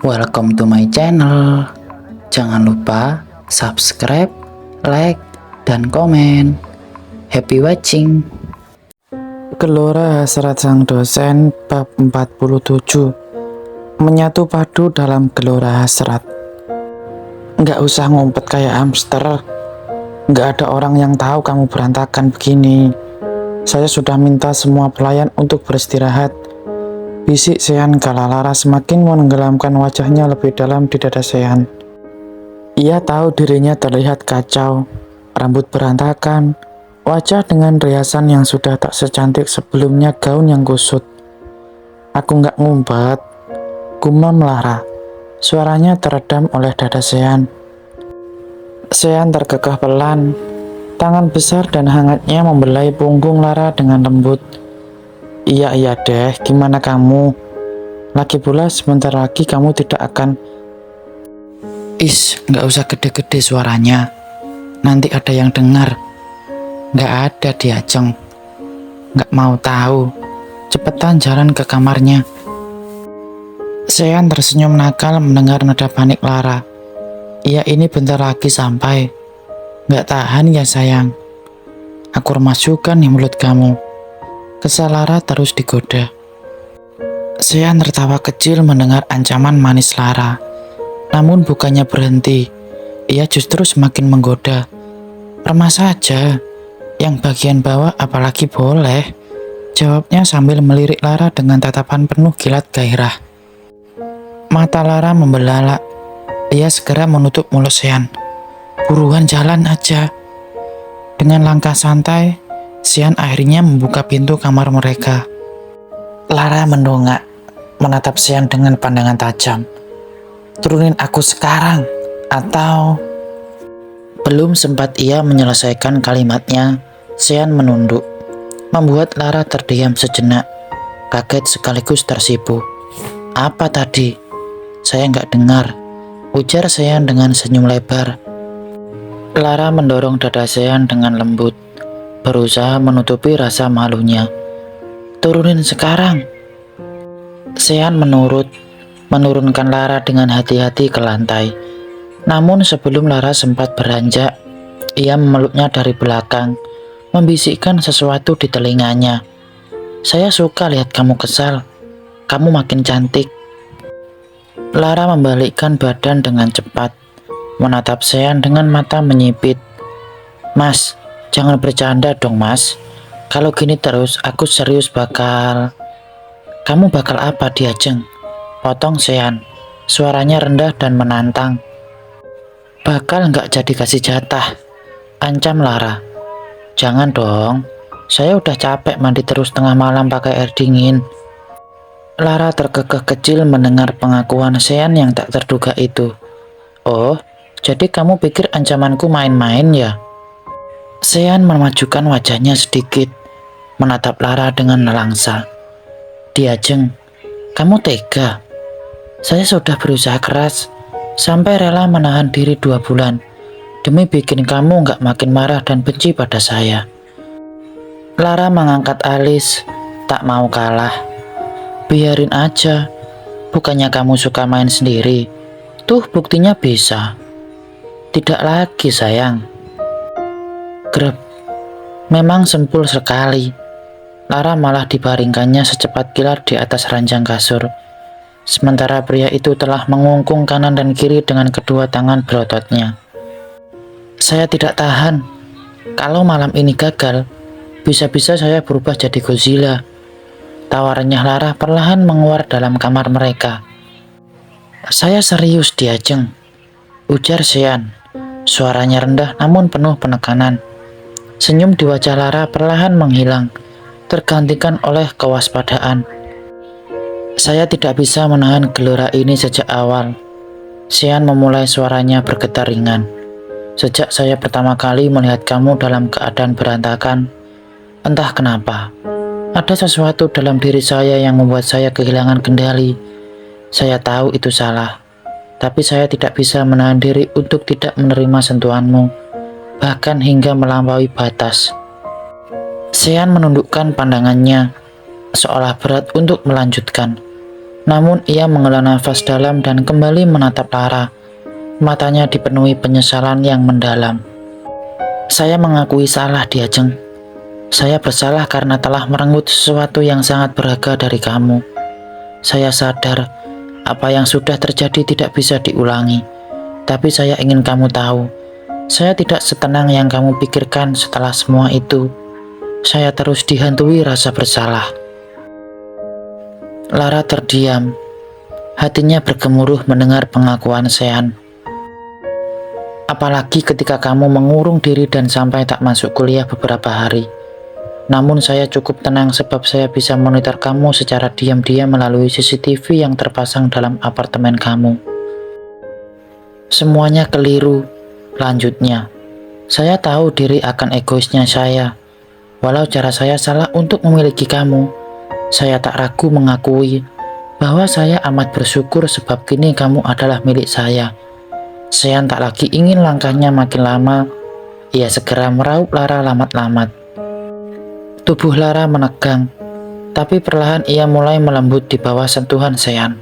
Welcome to my channel. Jangan lupa subscribe, like, dan komen. Happy watching. Gelora Hasrat Sang Dosen bab 47. Menyatu padu dalam gelora hasrat. Nggak usah ngumpet kayak hamster. Nggak ada orang yang tahu kamu berantakan begini. Saya sudah minta semua pelayan untuk beristirahat. Bisik Sean kala Lara semakin menenggelamkan wajahnya lebih dalam di dada Sean. Ia tahu dirinya terlihat kacau, rambut berantakan, wajah dengan riasan yang sudah tak secantik sebelumnya gaun yang kusut. Aku nggak ngumpet, gumam Lara. Suaranya teredam oleh dada Sean. Sean terkekeh pelan, tangan besar dan hangatnya membelai punggung Lara dengan lembut. Iya deh, gimana kamu? Lagi pula sebentar lagi kamu tidak akan... Nggak usah gede-gede suaranya. Nanti ada yang dengar. Nggak ada dia, Ceng. Nggak mau tahu. Cepetan jalan ke kamarnya. Sean tersenyum nakal mendengar nada panik Lara. Iya, ini bentar lagi sampai. Nggak tahan ya sayang. Aku masukkan di mulut kamu. Kesal Lara terus digoda. Sean tertawa kecil mendengar ancaman manis Lara. Namun bukannya berhenti, ia justru semakin menggoda. Remas saja, yang bagian bawah apalagi boleh, jawabnya sambil melirik Lara dengan tatapan penuh kilat gairah. Mata Lara membelalak, ia segera menutup mulut Sean. Buruan jalan aja. Dengan langkah santai, Sean akhirnya membuka pintu kamar mereka. Lara mendongak, menatap Sean dengan pandangan tajam. Turunin aku sekarang, atau... Belum sempat ia menyelesaikan kalimatnya, Sean menunduk, membuat Lara terdiam sejenak, kaget sekaligus tersipu. Apa tadi? Saya nggak dengar, ujar Sean dengan senyum lebar. Lara mendorong dada Sean dengan lembut, berusaha menutupi rasa malunya. Turunin sekarang. Sean menurunkan Lara dengan hati-hati ke lantai. Namun sebelum Lara sempat beranjak, ia memeluknya dari belakang, membisikkan sesuatu di telinganya. Saya suka lihat kamu kesal. Kamu makin cantik. Lara membalikkan badan dengan cepat, menatap Sean dengan mata menyipit. Mas, jangan bercanda dong mas. Kalau gini terus aku serius bakal... Kamu bakal apa dia, Jeng? Potong Sean. Suaranya rendah dan menantang. Bakal nggak jadi kasih jatah, ancam Lara. Jangan dong. Saya udah capek mandi terus tengah malam pakai air dingin. Lara terkekeh kecil mendengar pengakuan Sean yang tak terduga itu. Oh, jadi kamu pikir ancamanku main-main ya? Sean memajukan wajahnya sedikit, menatap Lara dengan nelangsa. Dia, Jeng, kamu tega. Saya sudah berusaha keras, sampai rela menahan diri 2 bulan, demi bikin kamu nggak makin marah dan benci pada saya. Lara mengangkat alis, tak mau kalah. Biarin aja, bukannya kamu suka main sendiri. Tuh buktinya bisa. Tidak lagi sayang. Grep, memang sempul sekali. Lara malah dibaringkannya secepat kilat di atas ranjang kasur. Sementara pria itu telah mengungkung kanan dan kiri dengan kedua tangan berototnya. Saya tidak tahan. Kalau malam ini gagal, bisa-bisa saya berubah jadi Godzilla. Tawarannya Lara perlahan menguar dalam kamar mereka. Saya serius dia, Jeng, ujar Sean. Suaranya rendah namun penuh penekanan. Senyum di wajah Lara perlahan menghilang, tergantikan oleh kewaspadaan. Saya tidak bisa menahan gelora ini sejak awal. Sean memulai suaranya bergetar ringan. Sejak saya pertama kali melihat kamu dalam keadaan berantakan, entah kenapa, ada sesuatu dalam diri saya yang membuat saya kehilangan kendali. Saya tahu itu salah, tapi saya tidak bisa menahan diri untuk tidak menerima sentuhanmu, bahkan hingga melampaui batas. Sean menundukkan pandangannya, seolah berat untuk melanjutkan. Namun ia menghela nafas dalam dan kembali menatap Lara. Matanya dipenuhi penyesalan yang mendalam. Saya mengakui salah, Diajeng. Saya bersalah karena telah merenggut sesuatu yang sangat berharga dari kamu. Saya sadar apa yang sudah terjadi tidak bisa diulangi. Tapi saya ingin kamu tahu, saya tidak setenang yang kamu pikirkan. Setelah semua itu, saya terus dihantui rasa bersalah. Lara terdiam. Hatinya bergemuruh mendengar pengakuan Sean. Apalagi ketika kamu mengurung diri dan sampai tak masuk kuliah beberapa hari. Namun saya cukup tenang sebab saya bisa monitor kamu secara diam-diam melalui CCTV yang terpasang dalam apartemen kamu. Semuanya keliru, lanjutnya. Saya tahu diri akan egoisnya saya. Walau cara saya salah untuk memiliki kamu, saya tak ragu mengakui bahwa saya amat bersyukur sebab kini kamu adalah milik saya. Sean tak lagi ingin langkahnya makin lama. Ia segera meraup Lara lamat-lamat. Tubuh Lara menegang, tapi perlahan ia mulai melembut di bawah sentuhan Sean.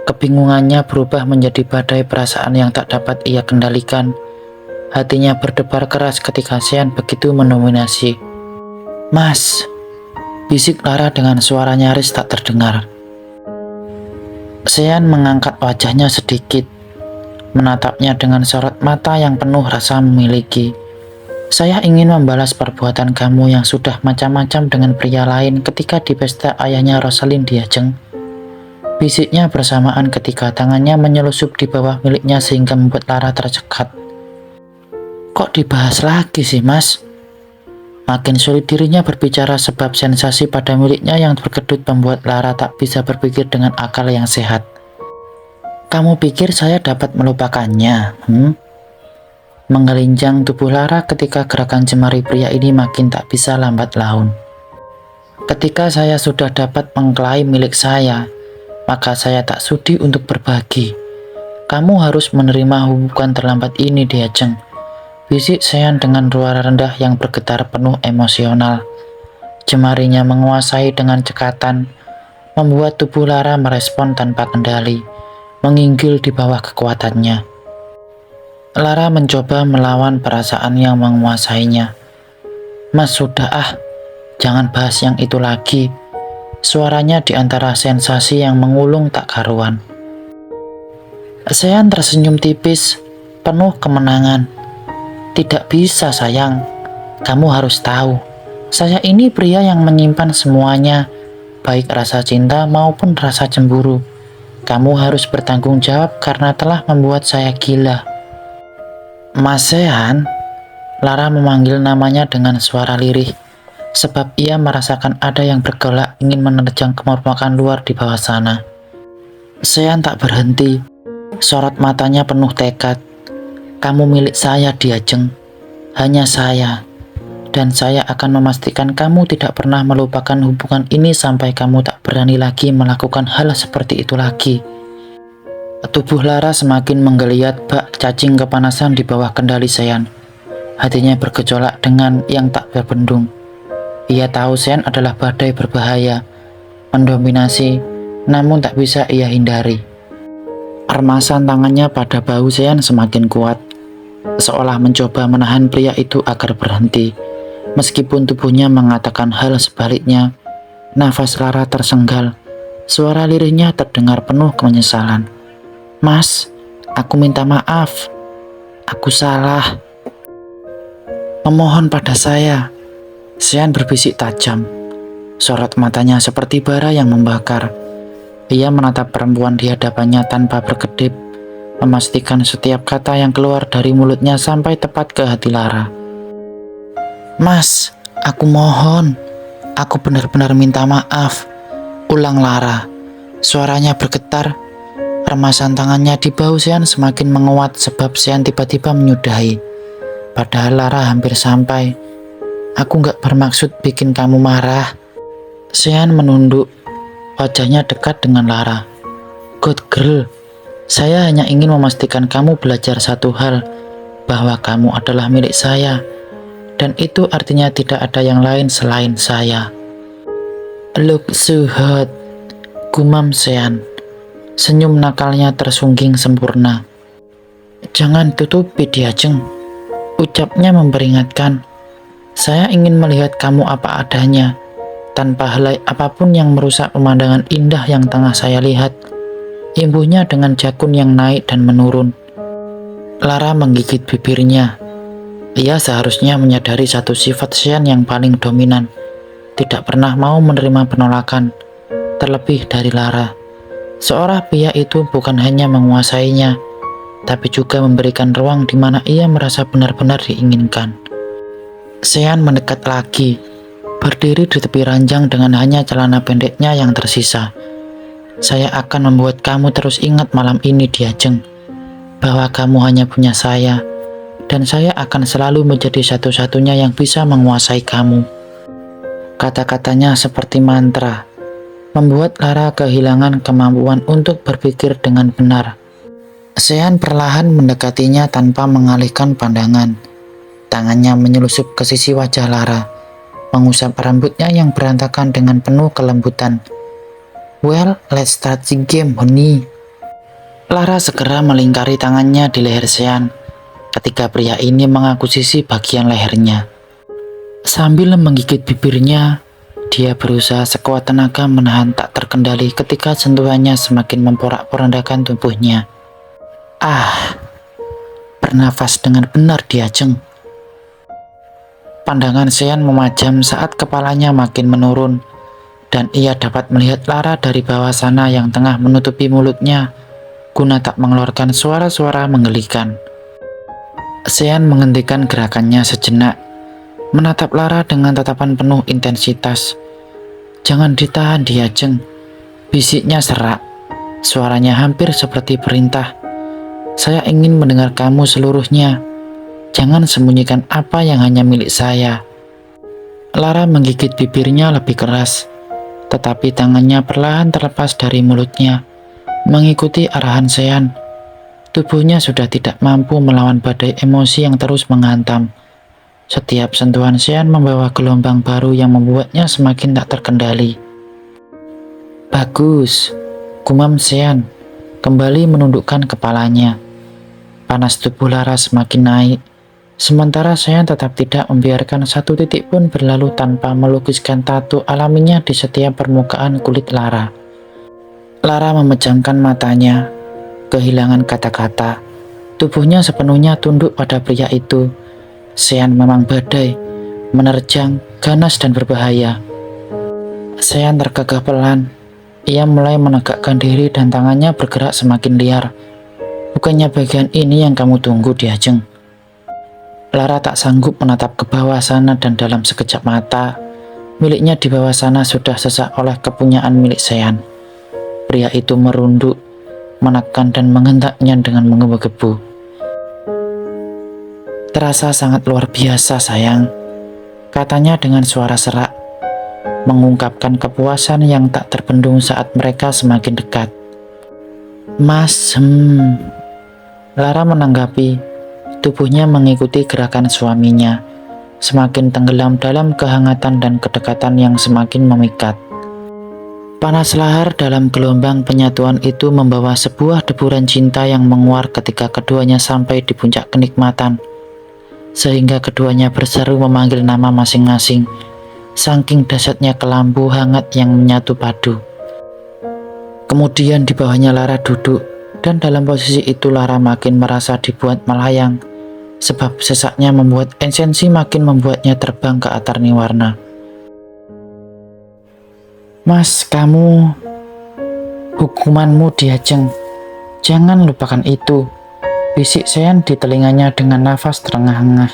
Kebingungannya berubah menjadi badai perasaan yang tak dapat ia kendalikan. Hatinya berdebar keras ketika Sean begitu mendominasi. "Mas," bisik Lara dengan suara nyaris tak terdengar. Sean mengangkat wajahnya sedikit, menatapnya dengan sorot mata yang penuh rasa memiliki. "Saya ingin membalas perbuatan kamu yang sudah macam-macam dengan pria lain ketika di pesta ayahnya Rosalind, Diajeng," bisiknya bersamaan ketika tangannya menyelusup di bawah miliknya sehingga membuat Lara tercekat. "Kok dibahas lagi sih, Mas?" Makin sulit dirinya berbicara sebab sensasi pada miliknya yang berkedut membuat Lara tak bisa berpikir dengan akal yang sehat. "Kamu pikir saya dapat melupakannya? Menggelinjang tubuh Lara ketika gerakan jemari pria ini makin tak bisa lambat laun. "Ketika saya sudah dapat mengklaim milik saya, maka saya tak sudi untuk berbagi. Kamu harus menerima hubungan terlambat ini, Diajeng," bisik Sean dengan suara rendah yang bergetar penuh emosional. Jemarinya menguasai dengan cekatan, membuat tubuh Lara merespon tanpa kendali, menginggil di bawah kekuatannya. Lara mencoba melawan perasaan yang menguasainya. "Mas, sudah jangan bahas yang itu lagi." Suaranya di antara sensasi yang mengulung tak karuan. Sean tersenyum tipis, penuh kemenangan. "Tidak bisa, sayang. Kamu harus tahu, saya ini pria yang menyimpan semuanya, baik rasa cinta maupun rasa cemburu. Kamu harus bertanggung jawab karena telah membuat saya gila." "Mas Sean," Lara memanggil namanya dengan suara lirih, sebab ia merasakan ada yang bergolak ingin menerjang kemermukan luar di bawah sana. Sean tak berhenti, sorot matanya penuh tekad. "Kamu milik saya, Diajeng. Hanya saya. Dan saya akan memastikan kamu tidak pernah melupakan hubungan ini sampai kamu tak berani lagi melakukan hal seperti itu lagi." Tubuh Lara semakin menggeliat bak cacing kepanasan di bawah kendali Sean. Hatinya bergejolak dengan yang tak berbendung. Ia tahu Sean adalah badai berbahaya, mendominasi, namun tak bisa ia hindari. Remasan tangannya pada bahu Sean semakin kuat, seolah mencoba menahan pria itu agar berhenti. Meskipun tubuhnya mengatakan hal sebaliknya, nafas Lara tersenggal. Suara lirihnya terdengar penuh penyesalan. "Mas, aku minta maaf. Aku salah. Memohon pada saya." Sean berbisik tajam. Sorot matanya seperti bara yang membakar. Ia menatap perempuan di hadapannya tanpa berkedip, memastikan setiap kata yang keluar dari mulutnya sampai tepat ke hati Lara. "Mas, aku mohon. Aku benar-benar minta maaf," ulang Lara. Suaranya bergetar. Remasan tangannya di bahu Sean semakin menguat sebab Sean tiba-tiba menyudahi. Padahal Lara hampir sampai. "Aku gak bermaksud bikin kamu marah." Sean menunduk, wajahnya dekat dengan Lara. "Good girl, saya hanya ingin memastikan kamu belajar satu hal, bahwa kamu adalah milik saya, dan itu artinya tidak ada yang lain selain saya." "Look so hot," gumam Sean. Senyum nakalnya tersungging sempurna. "Jangan tutupi dia, Jeng," ucapnya memperingatkan. "Saya ingin melihat kamu apa adanya, tanpa helai apapun yang merusak pemandangan indah yang tengah saya lihat," imbuhnya dengan jakun yang naik dan menurun. Lara menggigit bibirnya. Ia seharusnya menyadari satu sifat Sean yang paling dominan, tidak pernah mau menerima penolakan, terlebih dari Lara. Seorang pria itu bukan hanya menguasainya, tapi juga memberikan ruang di mana ia merasa benar-benar diinginkan. Sean mendekat lagi, berdiri di tepi ranjang dengan hanya celana pendeknya yang tersisa. "Saya akan membuat kamu terus ingat malam ini, Diajeng, bahwa kamu hanya punya saya, dan saya akan selalu menjadi satu-satunya yang bisa menguasai kamu." Kata-katanya seperti mantra, membuat Lara kehilangan kemampuan untuk berpikir dengan benar. Sean perlahan mendekatinya tanpa mengalihkan pandangan. Tangannya menyelusup ke sisi wajah Lara, mengusap rambutnya yang berantakan dengan penuh kelembutan. "Well, let's start the game, honey." Lara segera melingkari tangannya di leher Sean, ketika pria ini mengakuisisi bagian lehernya. Sambil menggigit bibirnya, dia berusaha sekuat tenaga menahan tak terkendali ketika sentuhannya semakin memporak-porandakan tubuhnya. Bernafas dengan benar, Diajeng." Pandangan Sean memajam saat kepalanya makin menurun, dan ia dapat melihat Lara dari bawah sana yang tengah menutupi mulutnya guna tak mengeluarkan suara-suara menggelikan. Sean menghentikan gerakannya sejenak, menatap Lara dengan tatapan penuh intensitas. "Jangan ditahan, Diajeng," bisiknya serak. Suaranya hampir seperti perintah. "Saya ingin mendengar kamu seluruhnya. Jangan sembunyikan apa yang hanya milik saya." Lara menggigit bibirnya lebih keras, tetapi tangannya perlahan terlepas dari mulutnya, mengikuti arahan Sean. Tubuhnya sudah tidak mampu melawan badai emosi yang terus menghantam. Setiap sentuhan Sean membawa gelombang baru yang membuatnya semakin tak terkendali. "Bagus," gumam Sean, kembali menundukkan kepalanya. Panas tubuh Lara semakin naik, sementara Sean tetap tidak membiarkan satu titik pun berlalu tanpa melukiskan tato alaminya di setiap permukaan kulit Lara. Lara memejamkan matanya, kehilangan kata-kata. Tubuhnya sepenuhnya tunduk pada pria itu. Sean memang badai, menerjang, ganas dan berbahaya. Sean tergagah pelan. Ia mulai menegakkan diri dan tangannya bergerak semakin liar. "Bukannya bagian ini yang kamu tunggu, Diajeng?" Lara tak sanggup menatap ke bawah sana, dan dalam sekejap mata, miliknya di bawah sana sudah sesak oleh kepunyaan milik Sean. Pria itu merunduk, menekan dan menghentaknya dengan menggebu-gebu. "Terasa sangat luar biasa, sayang," katanya dengan suara serak, mengungkapkan kepuasan yang tak terbendung saat mereka semakin dekat. "Mas, Lara menanggapi, tubuhnya mengikuti gerakan suaminya, semakin tenggelam dalam kehangatan dan kedekatan yang semakin memikat. Panas lahar dalam gelombang penyatuan itu membawa sebuah deburan cinta yang menguar ketika keduanya sampai di puncak kenikmatan, sehingga keduanya berseru memanggil nama masing-masing, saking dahsyatnya kelambu hangat yang menyatu padu. Kemudian di bawahnya Lara duduk, dan dalam posisi itu Lara makin merasa dibuat melayang, sebab sesaknya membuat esensi makin membuatnya terbang ke atarni warna. "Mas, kamu, hukumanmu Diajeng. Jangan lupakan itu," bisik Sean di telinganya dengan nafas terengah-engah.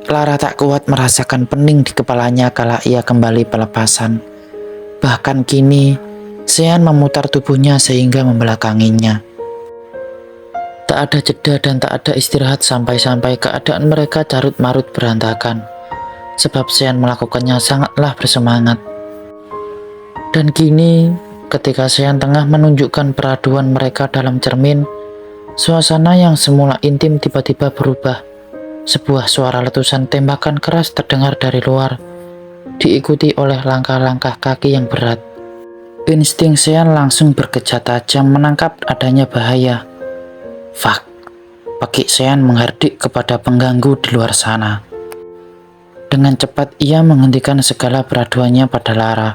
Lara tak kuat merasakan pening di kepalanya kala ia kembali pelepasan. Bahkan kini, Sean memutar tubuhnya sehingga membelakanginya. Tak ada jeda dan tak ada istirahat sampai-sampai keadaan mereka carut-marut berantakan. Sebab Sean melakukannya sangatlah bersemangat. Dan kini, ketika Sean tengah menunjukkan peraduan mereka dalam cermin, suasana yang semula intim tiba-tiba berubah. Sebuah suara letusan tembakan keras terdengar dari luar, diikuti oleh langkah-langkah kaki yang berat. Insting Sean langsung berkejat tajam menangkap adanya bahaya. Fuck, Peki Sean menghardik kepada pengganggu di luar sana. Dengan cepat ia menghentikan segala peraduannya pada Lara.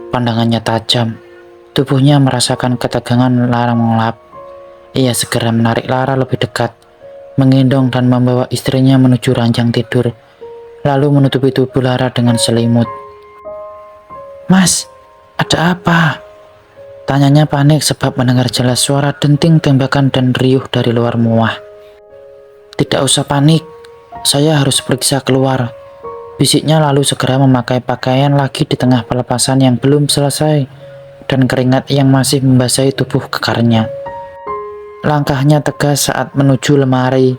Pandangannya tajam, tubuhnya merasakan ketegangan Lara mengelap. Ia segera menarik Lara lebih dekat, menggendong dan membawa istrinya menuju ranjang tidur, lalu menutupi tubuh Lara dengan selimut. "Mas, ada apa?" Tanyanya panik sebab mendengar jelas suara denting tembakan dan riuh dari luar muah. "Tidak usah panik, saya harus periksa keluar," bisiknya lalu segera memakai pakaian lagi di tengah pelepasan yang belum selesai dan keringat yang masih membasahi tubuh kekarnya. Langkahnya tegas saat menuju lemari.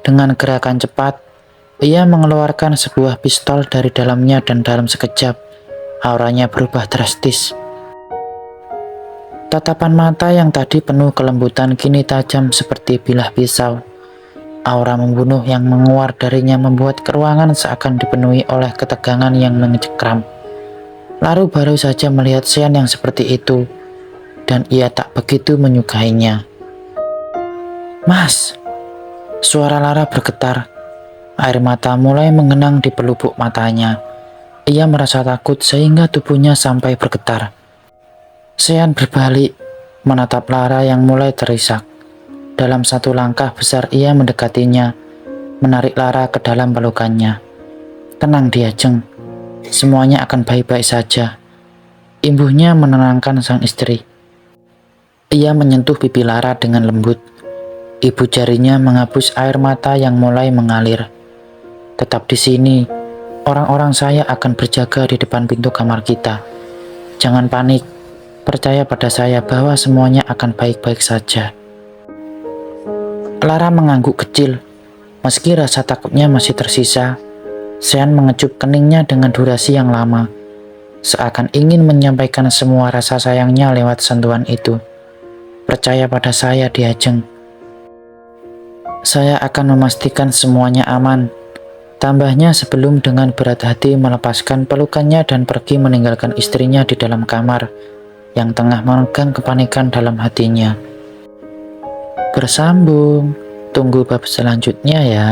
Dengan gerakan cepat, ia mengeluarkan sebuah pistol dari dalamnya dan dalam sekejap, auranya berubah drastis. Tatapan mata yang tadi penuh kelembutan kini tajam seperti bilah pisau. Aura membunuh yang menguar darinya membuat ruangan seakan dipenuhi oleh ketegangan yang mencekram. Lalu baru saja melihat Sean yang seperti itu, dan ia tak begitu menyukainya. "Mas!" Suara Lara bergetar. Air mata mulai mengenang di pelupuk matanya. Ia merasa takut sehingga tubuhnya sampai bergetar. Sean berbalik, menatap Lara yang mulai terisak. Dalam satu langkah besar ia mendekatinya, menarik Lara ke dalam pelukannya. "Tenang Diajeng, semuanya akan baik-baik saja," imbuhnya menenangkan sang istri. Ia menyentuh pipi Lara dengan lembut. Ibu jarinya menghapus air mata yang mulai mengalir. "Tetap di sini, orang-orang saya akan berjaga di depan pintu kamar kita. Jangan panik, percaya pada saya bahwa semuanya akan baik-baik saja." Lara mengangguk kecil. Meski rasa takutnya masih tersisa, Sean mengecup keningnya dengan durasi yang lama, seakan ingin menyampaikan semua rasa sayangnya lewat sentuhan itu. "Percaya pada saya Diajeng. Saya akan memastikan semuanya aman," tambahnya sebelum dengan berat hati melepaskan pelukannya dan pergi meninggalkan istrinya di dalam kamar yang tengah memegang kepanikan dalam hatinya. Bersambung, tunggu bab selanjutnya ya.